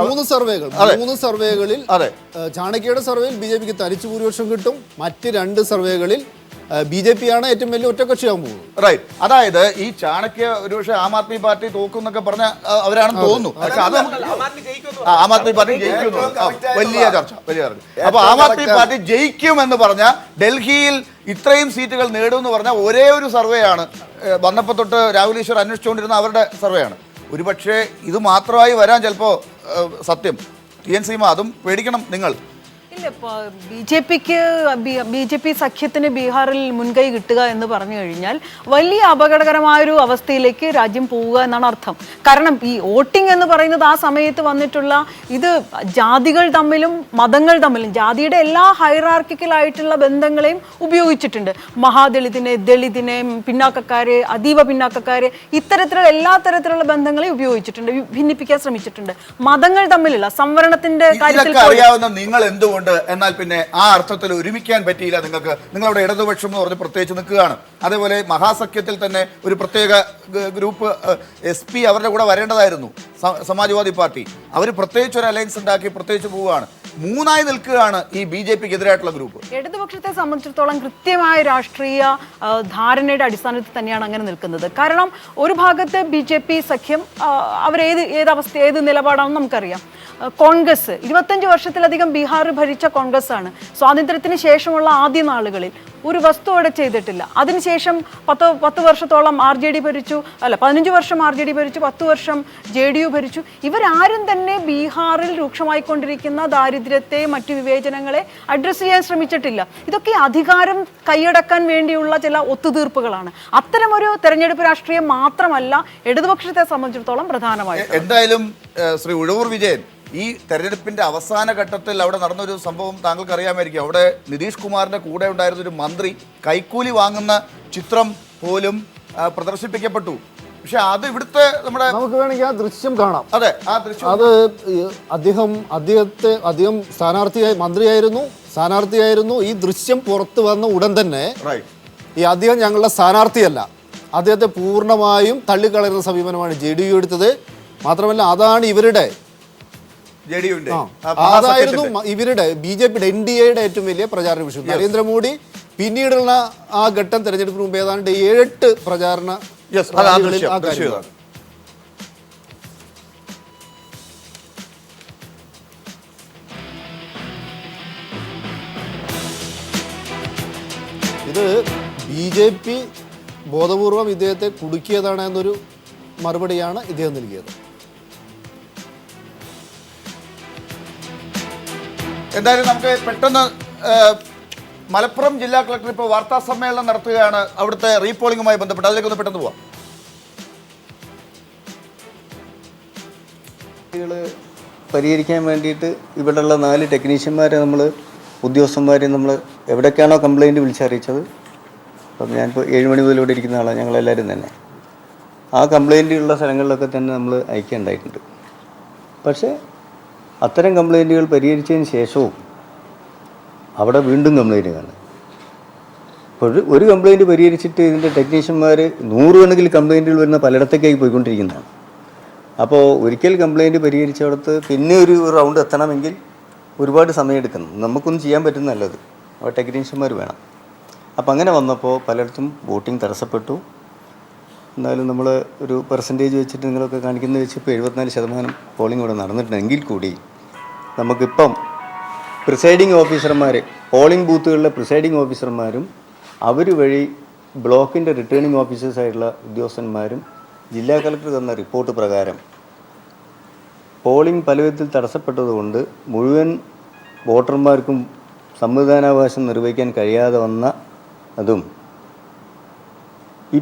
3 സർവേകളിൽ ചാണക്യയുടെ സർവേയിൽ BJPക്ക് തനിച്ച് ഭൂരിപക്ഷം കിട്ടും. മറ്റ് 2 സർവേകളിൽ BJP ആണ് ഏറ്റവും വലിയ ഒറ്റക്കക്ഷിയാകാൻ പോകുന്നത്. റൈറ്റ്. അതായത് ഈ ചാണക്യ ഒരുപക്ഷെ ആം ആദ്മി പാർട്ടി തോക്കുന്നൊക്കെ പറഞ്ഞ അവരാണെന്ന് തോന്നുന്നു. പക്ഷെ അത് ആം ആദ്മി പാർട്ടി ജയിക്കുന്നു. വലിയ ചർച്ച. അപ്പൊ ആം ആദ്മി പാർട്ടി ജയിക്കുമെന്ന് പറഞ്ഞ ഡൽഹിയിൽ ഇത്രയും സീറ്റുകൾ നേടുമെന്ന് പറഞ്ഞ ഒരേ ഒരു സർവേ ആണ് വന്നപ്പോൾ തൊട്ട് രാഹുൽ ഈശ്വർ അന്വേഷിച്ചുകൊണ്ടിരുന്ന അവരുടെ സർവേ ആണ്. ഒരുപക്ഷെ ഇത് മാത്രമായി വരാൻ ചിലപ്പോൾ സത്യം. TN സീമ, അതും പേടിക്കണം നിങ്ങൾ. ഇല്ല, BJP സഖ്യത്തിന് ബീഹാറിൽ മുൻകൈ കിട്ടുക എന്ന് പറഞ്ഞു കഴിഞ്ഞാൽ വലിയ അപകടകരമായൊരു അവസ്ഥയിലേക്ക് രാജ്യം പോവുക എന്നാണ് അർത്ഥം. കാരണം ഈ വോട്ടിംഗ് എന്ന് പറയുന്നത് ആ സമയത്ത് വന്നിട്ടുള്ള ഇത് ജാതികൾ തമ്മിലും മതങ്ങൾ തമ്മിലും ജാതിയുടെ എല്ലാ ഹൈറാർക്കിക്കലായിട്ടുള്ള ബന്ധങ്ങളെയും ഉപയോഗിച്ചിട്ടുണ്ട്. മഹാദളിതിനെ, ദളിതിനെ, പിന്നാക്കക്കാരെ, അതീവ പിന്നാക്കക്കാരെ, ഇത്തരത്തിലുള്ള എല്ലാ തരത്തിലുള്ള ബന്ധങ്ങളെയും ഉപയോഗിച്ചിട്ടുണ്ട്, ഭിന്നിപ്പിക്കാൻ ശ്രമിച്ചിട്ടുണ്ട്. മതങ്ങൾ തമ്മിലുള്ള സംവരണത്തിന്റെ കാര്യത്തിൽ അറിയാവുന്ന നിങ്ങൾ എന്തുകൊണ്ട് എന്നാൽ പിന്നെ ആ അർത്ഥത്തിൽ ഒരുമിക്കാൻ പറ്റിയില്ല നിങ്ങൾക്ക്? നിങ്ങളുടെ ഇടതുപക്ഷം എന്ന് പറഞ്ഞ് പ്രത്യേകിച്ച് നിൽക്കുകയാണ്. അതേപോലെ മഹാസഖ്യത്തിൽ തന്നെ ഒരു പ്രത്യേക ഗ്രൂപ്പ് SP അവരുടെ കൂടെ വരേണ്ടതായിരുന്നു, സമാജ്വാദി പാർട്ടി. അവർ പ്രത്യേകിച്ച് ഒരു അലയൻസ് ഉണ്ടാക്കി പ്രത്യേകിച്ച് പോവുകയാണ്. 3ആയി നിൽക്കുകയാണ് ഈ BJPക്ക് എതിരായിട്ടുള്ള ഗ്രൂപ്പ്. ഇടതുപക്ഷത്തെ സംബന്ധിച്ചിടത്തോളം കൃത്യമായ രാഷ്ട്രീയ ധാരണയുടെ അടിസ്ഥാനത്തിൽ തന്നെയാണ് അങ്ങനെ നിൽക്കുന്നത്. കാരണം ഒരു ഭാഗത്ത് BJP സഖ്യം ഏത് നിലപാടാണെന്ന് നമുക്കറിയാം. കോൺഗ്രസ് 25 വർഷത്തിലധികം ബീഹാർ ഭരിച്ച കോൺഗ്രസ് ആണ്. സ്വാതന്ത്ര്യത്തിന് ശേഷമുള്ള ആദ്യ നാളുകളിൽ ഒരു വസ്തു അവിടെ ചെയ്തിട്ടില്ല. അതിനുശേഷം 10 വർഷത്തോളം RJD ഭരിച്ചു, 15 വർഷം RJD ഭരിച്ചു, 10 വർഷം JDU ഭരിച്ചു. ഇവരാരും തന്നെ ബീഹാറിൽ രൂക്ഷമായിക്കൊണ്ടിരിക്കുന്ന ദാരിദ്ര്യത്തെ, മറ്റു വിവേചനങ്ങളെ അഡ്രസ്സ് ചെയ്യാൻ ശ്രമിച്ചിട്ടില്ല. ഇതൊക്കെ അധികാരം കൈയടക്കാൻ വേണ്ടിയുള്ള ചില ഒത്തുതീർപ്പുകളാണ്. അത്തരമൊരു തെരഞ്ഞെടുപ്പ് രാഷ്ട്രീയം മാത്രമല്ല ഇടതുപക്ഷത്തെ സംബന്ധിച്ചിടത്തോളം പ്രധാനമായിട്ട്. എന്തായാലും ശ്രീ ഉഴവൂർ വിജയൻ, ഈ തെരഞ്ഞെടുപ്പിന്റെ അവസാന ഘട്ടത്തിൽ അവിടെ നടന്നൊരു സംഭവം താങ്കൾക്ക് അറിയാമായിരിക്കും. അവിടെ നിതീഷ് കുമാറിന്റെ കൂടെ ഉണ്ടായിരുന്ന ഒരു മന്ത്രി കൈക്കൂലി വാങ്ങുന്ന ചിത്രം പോലും പ്രദർശിപ്പിക്കപ്പെട്ടു. പക്ഷെ അത് ഇവിടുത്തെ നമുക്ക് വേണമെങ്കിൽ ആ ദൃശ്യം കാണാം. അതെ, ആ ദൃശ്യം. അത് അദ്ദേഹം സ്ഥാനാർത്ഥിയായിരുന്നു. ഈ ദൃശ്യം പുറത്തു വന്ന ഉടൻ തന്നെ അദ്ദേഹം ഞങ്ങളുടെ സ്ഥാനാർത്ഥിയല്ല, അദ്ദേഹത്തെ പൂർണ്ണമായും തള്ളിക്കളയുന്ന സമീപനമാണ് JDU എടുത്തത്. മാത്രമല്ല അതാണ് അതായിരുന്നു ഇവരുടെ BJPയുടെ NDAയുടെ ഏറ്റവും വലിയ പ്രചാരണ വിഷയം. നരേന്ദ്രമോദി പിന്നീടുള്ള ആ ഘട്ടം തെരഞ്ഞെടുപ്പിന് മുമ്പ് ഏതാണ്ട് 7 പ്രചാരണ ഇത് BJP ബോധപൂർവം ഇദ്ദേഹത്തെ കുടുക്കിയതാണ് എന്നൊരു മറുപടിയാണ് ഇദ്ദേഹം നൽകിയത്. എന്തായാലും നമുക്ക് പെട്ടെന്ന് മലപ്പുറം ജില്ലാ കളക്ടർ ഇപ്പോൾ വാർത്താ സമ്മേളനം നടത്തുകയാണ് അവിടുത്തെ റീപോളിംഗുമായി ബന്ധപ്പെട്ട്. അതിലേക്കൊന്ന് പെട്ടെന്ന് പോവാം. പരിഹരിക്കാൻ വേണ്ടിയിട്ട് ഇവിടെയുള്ള 4 ടെക്നീഷ്യന്മാരെ ഉദ്യോഗസ്ഥന്മാരെ നമ്മൾ എവിടേക്കാണോ കംപ്ലയിൻറ്റ് വിളിച്ചറിയിച്ചത്, അപ്പം ഞാനിപ്പോൾ 7 മണി മുതൽ ഇവിടെ ഇരിക്കുന്ന ആളാണ്, ഞങ്ങളെല്ലാവരും തന്നെ ആ കംപ്ലയിൻ്റ് ഉള്ള സ്ഥലങ്ങളിലൊക്കെ തന്നെ നമ്മൾ അയക്കുകയുണ്ടായിട്ടുണ്ട്. പക്ഷേ അത്തരം കംപ്ലയിൻറ്റുകൾ പരിഹരിച്ചതിന് ശേഷവും അവിടെ വീണ്ടും കംപ്ലയിൻറ്റ് കാണും. അപ്പോൾ ഒരു കംപ്ലയിൻറ്റ് പരിഹരിച്ചിട്ട് ഇതിൻ്റെ ടെക്നീഷ്യന്മാർ 100 കണക്കിൽ കംപ്ലയിൻറ്റുകൾ വരുന്ന പലയിടത്തേക്കായി പോയിക്കൊണ്ടിരിക്കുന്നതാണ്. അപ്പോൾ ഒരിക്കൽ കംപ്ലയിൻറ്റ് പരിഹരിച്ചിടത്ത് പിന്നെ ഒരു റൗണ്ട് എത്തണമെങ്കിൽ ഒരുപാട് സമയമെടുക്കണം. നമുക്കൊന്നും ചെയ്യാൻ പറ്റുന്നതല്ലത്, അപ്പോൾ ടെക്നീഷ്യന്മാർ വേണം. അപ്പോൾ അങ്ങനെ വന്നപ്പോൾ പലയിടത്തും വോട്ടിംഗ് തടസ്സപ്പെട്ടു. എന്നാലും നമ്മൾ ഒരു പെർസെൻറ്റേജ് വെച്ചിട്ട് നിങ്ങളൊക്കെ കാണിക്കുന്നത് വെച്ച് ഇപ്പോൾ 74% പോളിംഗ് ഇവിടെ നടന്നിട്ടുണ്ടെങ്കിൽ കൂടി നമുക്കിപ്പം പ്രിസൈഡിങ് ഓഫീസർമാർ, പോളിംഗ് ബൂത്തുകളിലെ പ്രിസൈഡിങ് ഓഫീസർമാരും അവർ വഴി ബ്ലോക്കിൻ്റെ റിട്ടേണിംഗ് ഓഫീസേഴ്സായിട്ടുള്ള ഉദ്യോഗസ്ഥന്മാരും ജില്ലാ കളക്ടർ തന്ന റിപ്പോർട്ട് പ്രകാരം പോളിംഗ് പല വിധത്തിൽ തടസ്സപ്പെട്ടതുകൊണ്ട് മുഴുവൻ വോട്ടർമാർക്കും സമ്മതിദാനാവകാശം നിർവഹിക്കാൻ കഴിയാതെ വന്ന അതും ഈ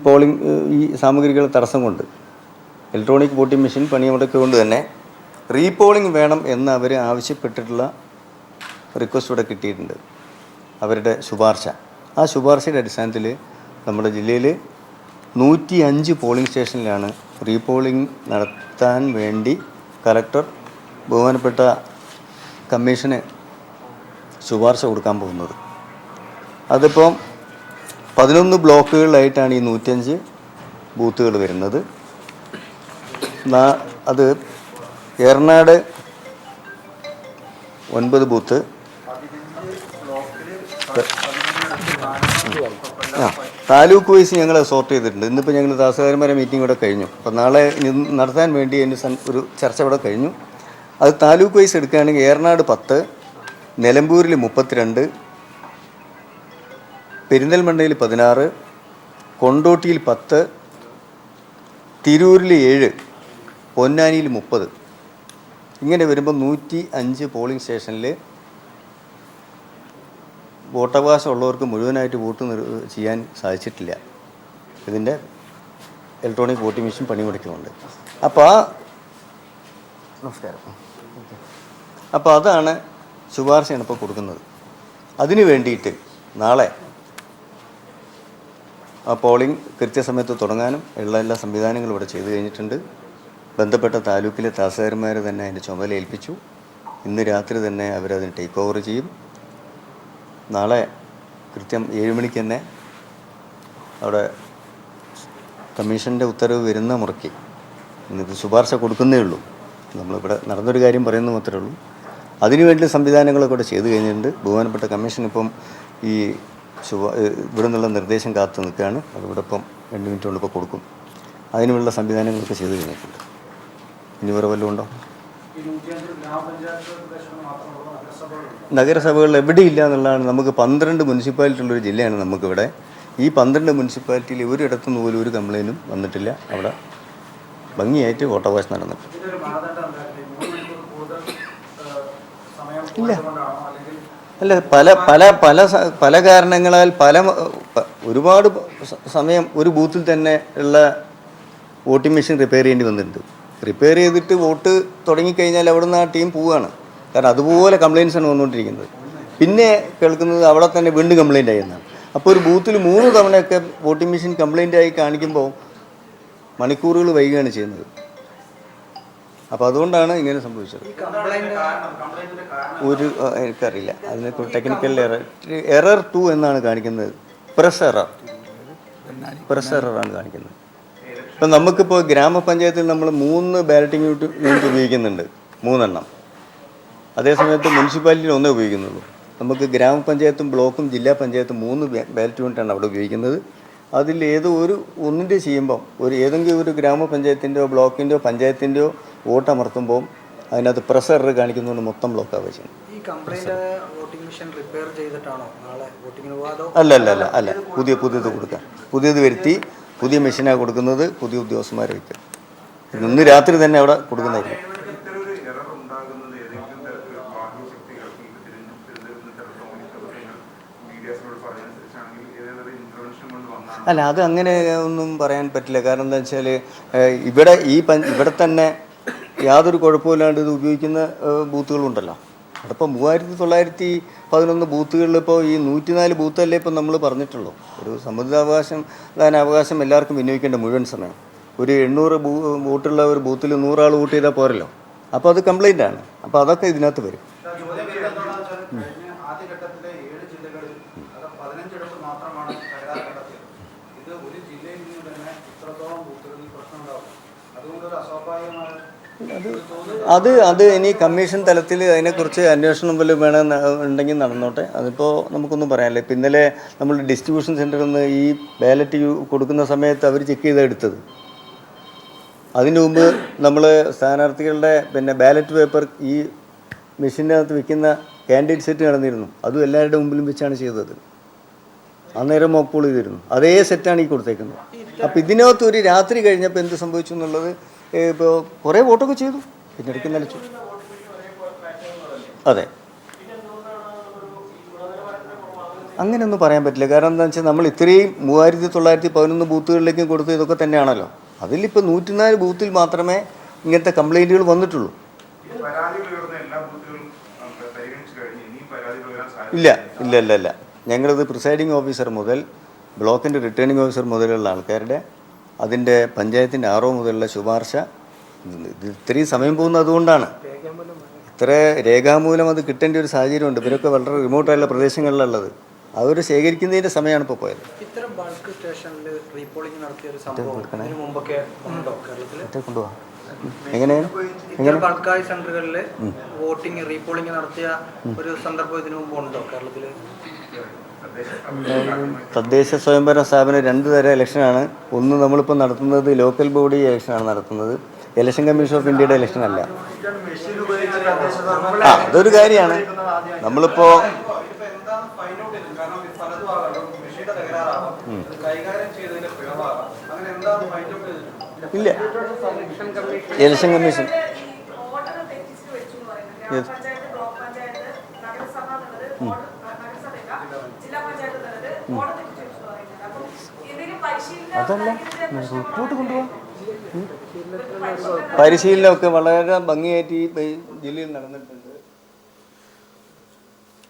സാമഗ്രികളുടെ തടസ്സം കൊണ്ട് ഇലക്ട്രോണിക് വോട്ടിംഗ് മെഷീൻ പണിമുടക്കൊണ്ട് തന്നെ റീപോളിംഗ് വേണം എന്ന് അവർ ആവശ്യപ്പെട്ടിട്ടുള്ള റിക്വസ്റ്റ് ഇവിടെ കിട്ടിയിട്ടുണ്ട്, അവരുടെ ശുപാർശ. ആ ശുപാർശയുടെ അടിസ്ഥാനത്തിൽ നമ്മുടെ ജില്ലയിൽ 105 പോളിംഗ് സ്റ്റേഷനിലാണ് റീപോളിംഗ് നടത്താൻ വേണ്ടി കലക്ടർ ബഹുമാനപ്പെട്ട കമ്മീഷന് ശുപാർശ കൊടുക്കാൻ പോകുന്നത്. അതിപ്പം 11 ബ്ലോക്കുകളിലായിട്ടാണ് ഈ 105 ബൂത്തുകൾ വരുന്നത്. അത് ഏറനാട് 9 ബൂത്ത്, താലൂക്ക് വൈസ് ഞങ്ങൾ സോർട്ട് ചെയ്തിട്ടുണ്ട്. ഇന്നിപ്പോൾ ഞങ്ങൾ ദാസകാരന്മാരെ മീറ്റിംഗ് ഇവിടെ കഴിഞ്ഞു. അപ്പോൾ നാളെ നടത്താൻ വേണ്ടി അതിന് ഒരു ചർച്ച ഇവിടെ കഴിഞ്ഞു. അത് താലൂക്ക് വൈസ് എടുക്കുകയാണെങ്കിൽ ഏറനാട് 10, നിലമ്പൂരിൽ 32, പെരിന്തൽമണ്ണയിൽ 16, കൊണ്ടോട്ടിയിൽ 10, തിരൂരിൽ 7, പൊന്നാനിയിൽ 30. ഇങ്ങനെ വരുമ്പോൾ 105 പോളിംഗ് സ്റ്റേഷനിൽ വോട്ടവകാശം ഉള്ളവർക്ക് മുഴുവനായിട്ട് വോട്ട് ചെയ്യാൻ സാധിച്ചിട്ടില്ല. ഇതിൻ്റെ ഇലക്ട്രോണിക് വോട്ടിംഗ് മെഷീൻ പണിമുടക്കുന്നുണ്ട്. അപ്പോൾ നമസ്കാരം. അപ്പോൾ അതാണ് ശുപാർശയാണ് ഇപ്പോൾ കൊടുക്കുന്നത്. അതിനു വേണ്ടിയിട്ട് നാളെ ആ പോളിംഗ് കൃത്യസമയത്ത് തുടങ്ങാനും ഉള്ള എല്ലാ സംവിധാനങ്ങളും ഇവിടെ ചെയ്തു കഴിഞ്ഞിട്ടുണ്ട്. ബന്ധപ്പെട്ട താലൂക്കിലെ തഹസിൽദാർമാരെ തന്നെ അതിൻ്റെ ചുമതല ഏൽപ്പിച്ചു. ഇന്ന് രാത്രി തന്നെ അവരതിന് ടേക്ക് ഓവർ ചെയ്യും. നാളെ കൃത്യം 7 മണിക്ക് തന്നെ അവിടെ കമ്മീഷൻ്റെ ഉത്തരവ് വരുന്ന മുറയ്ക്ക് ഇന്നിത് ശുപാർശ കൊടുക്കുന്നേ ഉള്ളൂ. നമ്മളിവിടെ നടന്നൊരു കാര്യം പറയുന്നത് മാത്രമേ ഉള്ളൂ. അതിനുവേണ്ടി സംവിധാനങ്ങളൊക്കെ ഇവിടെ ചെയ്തു കഴിഞ്ഞിട്ടുണ്ട്. ബഹുമാനപ്പെട്ട കമ്മീഷൻ ഇപ്പം ഈ ഇവിടെ നിന്നുള്ള നിർദ്ദേശം കാത്തു നിൽക്കുകയാണ്. അതിവിടെ ഇപ്പം 2 മിനിറ്റ് കൊണ്ട് ഇപ്പോൾ കൊടുക്കും. അതിനുള്ള സംവിധാനങ്ങളൊക്കെ ചെയ്തു കഴിഞ്ഞിട്ടുണ്ട്. ഇനി വേറെ വല്ലതും ഉണ്ടോ? നഗരസഭകളിൽ എവിടെയില്ല എന്നുള്ളതാണ്. നമുക്ക് 12 മുനിസിപ്പാലിറ്റി ഉള്ളൊരു ജില്ലയാണ് നമുക്കിവിടെ. ഈ 12 മുനിസിപ്പാലിറ്റിയിൽ ഒരിടത്തുനിന്ന് പോലും ഒരു കംപ്ലയിൻറ്റും വന്നിട്ടില്ല. അവിടെ ഭംഗിയായിട്ട് വോട്ടവകാശം നടന്നിട്ടുണ്ട്. ഇല്ല, അല്ല, പല കാരണങ്ങളാൽ ഒരുപാട് സമയം ഒരു ബൂത്തിൽ തന്നെ ഉള്ള വോട്ടിംഗ് മെഷീൻ റിപ്പയർ ചെയ്യേണ്ടി വന്നിട്ടുണ്ട്. റിപ്പയർ ചെയ്തിട്ട് വോട്ട് തുടങ്ങിക്കഴിഞ്ഞാൽ അവിടെ നിന്ന് ആ ടീം പോവുകയാണ്. കാരണം അതുപോലെ കംപ്ലയിൻസാണ് വന്നുകൊണ്ടിരിക്കുന്നത്. പിന്നെ കേൾക്കുന്നത് അവിടെ തന്നെ വീണ്ടും കംപ്ലയിൻ്റ് ആയി എന്നാണ്. അപ്പോൾ ഒരു ബൂത്തിൽ 3 തവണയൊക്കെ വോട്ടിംഗ് മെഷീൻ കംപ്ലയിൻ്റ് ആയി കാണിക്കുമ്പോൾ മണിക്കൂറുകൾ വൈകുകയാണ് ചെയ്യുന്നത്. അപ്പോൾ അതുകൊണ്ടാണ് ഇങ്ങനെ സംഭവിച്ചത്. എനിക്കറിയില്ല, അതിനെ ടെക്നിക്കൽ എറർ 2 എന്നാണ് കാണിക്കുന്നത്. പ്രസ് എററാണ് കാണിക്കുന്നത്. ഇപ്പം നമുക്കിപ്പോൾ ഗ്രാമപഞ്ചായത്തിൽ നമ്മൾ 3 ബാലറ്റിംഗ് യൂണിറ്റ് ഉപയോഗിക്കുന്നുണ്ട്, 3 എണ്ണം. അതേസമയത്ത് മുനിസിപ്പാലിറ്റിയിൽ 1 ഉപയോഗിക്കുന്നുള്ളൂ. നമുക്ക് ഗ്രാമപഞ്ചായത്തും ബ്ലോക്കും ജില്ലാ പഞ്ചായത്തും 3 ബാലറ്റ് യൂണിറ്റാണ് അവിടെ ഉപയോഗിക്കുന്നത്. അതിൽ ഒന്നിൻ്റെ ചെയ്യുമ്പം ഏതെങ്കിലും ഒരു ഗ്രാമപഞ്ചായത്തിൻ്റെയോ ബ്ലോക്കിൻ്റെയോ പഞ്ചായത്തിൻ്റെയോ വോട്ട് അമർത്തുമ്പോൾ അതിനകത്ത് പ്രസ് എറർ കാണിക്കുന്നതുകൊണ്ട് മൊത്തം ബ്ലോക്ക് ആവശ്യം. അല്ല, പുതിയത് കൊടുക്കാം. പുതിയത് വരുത്തി പുതിയ മെഷീനാണ് കൊടുക്കുന്നത്. പുതിയ ഉദ്യോഗസ്ഥന്മാരെ വയ്ക്കുക. ഇന്ന് രാത്രി തന്നെ അവിടെ കൊടുക്കുന്നതായിരിക്കും. അല്ല, അത് അങ്ങനെ ഒന്നും പറയാൻ പറ്റില്ല. കാരണം എന്താ വെച്ചാൽ ഇവിടെ തന്നെ യാതൊരു കുഴപ്പമില്ലാണ്ട് ഇത് ഉപയോഗിക്കുന്ന ബൂത്തുകളുണ്ടല്ലോ. അവിടെ ഇപ്പോൾ 3911 ബൂത്തുകളിൽ ഇപ്പോൾ ഈ 104 ബൂത്തല്ലേ ഇപ്പം നമ്മൾ പറഞ്ഞിട്ടുള്ളൂ. ഒരു സമ്മതിദാവകാശം അവകാശം എല്ലാവർക്കും വിനിയോഗിക്കേണ്ട മുഴുവൻ സമയം. ഒരു 800 വോട്ടുള്ള ഒരു ബൂത്തിൽ 100 ആൾ വോട്ട് ചെയ്താൽ പോരല്ലോ. അപ്പോൾ അത് കംപ്ലയിൻ്റ് ആണ്. അപ്പോൾ അതൊക്കെ ഇതിനകത്ത് വരും. അത് ഇനി കമ്മീഷൻ തലത്തിൽ അതിനെക്കുറിച്ച് അന്വേഷണം വല്ലതും ഉണ്ടെങ്കിൽ നടന്നോട്ടെ. അതിപ്പോൾ നമുക്കൊന്നും പറയാനില്ല. ഇപ്പം ഇന്നലെ നമ്മൾ ഡിസ്ട്രിബ്യൂഷൻ സെൻറ്ററിൽ നിന്ന് ഈ ബാലറ്റ് കൊടുക്കുന്ന സമയത്ത് അവർ ചെക്ക് ചെയ്താണ് എടുത്തത്. അതിന് മുമ്പ് നമ്മൾ സ്ഥാനാർത്ഥികളുടെ ബാലറ്റ് പേപ്പർ ഈ മെഷീനകത്ത് വെക്കുന്ന കാൻഡിഡേറ്റ് സെറ്റ് നടന്നിരുന്നു. അതും എല്ലാവരുടെ മുമ്പിലും വെച്ചാണ് ചെയ്തത്. അന്നേരം മോപ്പോൾ ചെയ്തിരുന്നു. അതേ സെറ്റാണ് ഈ കൊടുത്തേക്കുന്നത്. അപ്പോൾ ഇതിനകത്ത് ഒരു രാത്രി കഴിഞ്ഞപ്പോൾ എന്ത് സംഭവിച്ചു എന്നുള്ളത്, ഇപ്പോൾ കുറേ വോട്ടൊക്കെ ചെയ്തു, പിന്നെ ഇടയ്ക്ക് നിലച്ചു. അതെ, അങ്ങനെയൊന്നും പറയാൻ പറ്റില്ല. കാരണം എന്താണെന്ന് വെച്ചാൽ നമ്മൾ ഇത്രയും 3911 ബൂത്തുകളിലേക്കും കൊടുത്ത് ഇതൊക്കെ തന്നെയാണല്ലോ. അതിലിപ്പോൾ 104 ബൂത്തിൽ മാത്രമേ ഇങ്ങനത്തെ കംപ്ലയിൻറ്റുകൾ വന്നിട്ടുള്ളൂ. ഇല്ല. ഞങ്ങളിത് പ്രിസൈഡിങ് ഓഫീസർ മുതൽ ബ്ലോക്കിൻ്റെ റിട്ടേണിംഗ് ഓഫീസർ മുതലുള്ള ആൾക്കാരുടെ, അതിൻ്റെ പഞ്ചായത്തിൻ്റെ RO മുതലുള്ള ശുപാർശ, ഇത്രയും സമയം പോകുന്നത് അതുകൊണ്ടാണ്. ഇത്ര രേഖാമൂലം അത് കിട്ടേണ്ട ഒരു സാഹചര്യമുണ്ട്. ഇവരൊക്കെ വളരെ റിമോട്ടായുള്ള പ്രദേശങ്ങളിലുള്ളത്. അവർ ശേഖരിക്കുന്നതിൻ്റെ സമയമാണ് ഇപ്പോൾ പോയത്. ഇത്തരം ബൾക്ക് സ്റ്റേഷനിൽ റീപോളിംഗ് നടത്തിയ ഒരു സംഭവം ഇതിനു മുമ്പൊക്കെ ഉണ്ടോ കേരളത്തിൽ? കൊണ്ടുപോകാം. എങ്ങനെയാണ് ഇത്തരം ബൾക്കായ സെന്ററുകളിൽ വോട്ടിംഗ് റീപോളിംഗ് നടത്തിയ ഒരു സന്ദർഭം ഇതിനു മുമ്പ് ഉണ്ടോ കേരളത്തിൽ? തദ്ദേശ സ്വയംഭരണ സ്ഥാപനം 2 തരം ഇലക്ഷനാണ്. ഒന്ന് നമ്മളിപ്പോൾ നടത്തുന്നത് ലോക്കൽ ബോഡി ഇലക്ഷനാണ് നടത്തുന്നത്, ഇലക്ഷൻ കമ്മീഷൻ ഓഫ് ഇന്ത്യയുടെ ഇലക്ഷൻ അല്ല. അതൊരു കാര്യമാണ്. നമ്മളിപ്പോൾ ഇല്ല, ഇലക്ഷൻ കമ്മീഷൻ അതല്ല റിപ്പോർട്ട് കൊണ്ടുപോകാം. പരിശീലനമൊക്കെ വളരെ ഭംഗിയായിട്ട് ഈ ജില്ലയിൽ നടന്നിട്ടുണ്ട്.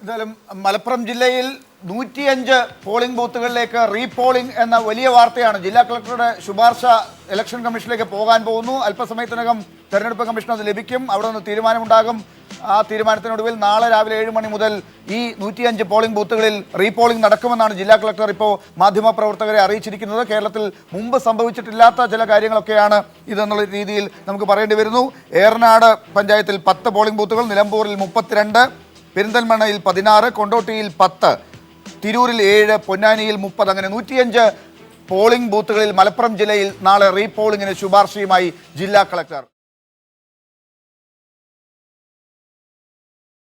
എന്തായാലും മലപ്പുറം ജില്ലയിൽ 105 പോളിംഗ് ബൂത്തുകളിലേക്ക് റീപോളിംഗ് എന്ന വലിയ വാർത്തയാണ്. ജില്ലാ കളക്ടറുടെ ശുപാർശ ഇലക്ഷൻ കമ്മീഷനിലേക്ക് പോകാൻ പോകുന്നു. അല്പസമയത്തിനകം തെരഞ്ഞെടുപ്പ് കമ്മീഷൻ അത് ലഭിക്കും. അവിടെ നിന്ന് തീരുമാനമുണ്ടാകും. ആ തീരുമാനത്തിനൊടുവിൽ നാളെ രാവിലെ 7 മണി മുതൽ ഈ 105 പോളിംഗ് ബൂത്തുകളിൽ റീപോളിംഗ് നടക്കുമെന്നാണ് ജില്ലാ കളക്ടർ ഇപ്പോൾ മാധ്യമപ്രവർത്തകരെ അറിയിച്ചിരിക്കുന്നത്. കേരളത്തിൽ മുമ്പ് സംഭവിച്ചിട്ടില്ലാത്ത ചില കാര്യങ്ങളൊക്കെയാണ് ഇതെന്നുള്ള രീതിയിൽ നമുക്ക് പറയേണ്ടി വരുന്നു. ഏറനാട് പഞ്ചായത്തിൽ 10 പോളിംഗ് ബൂത്തുകൾ, നിലമ്പൂരിൽ 32, പെരിന്തൽമണ്ണയിൽ 16, കൊണ്ടോട്ടിയിൽ 10, തിരൂരിൽ 7, പൊന്നാനിയിൽ 30, അങ്ങനെ 105 പോളിംഗ് ബൂത്തുകളിൽ മലപ്പുറം ജില്ലയിൽ നാളെ റീപോളിംഗിന് ശുപാർശയുമായി ജില്ലാ കളക്ടർ.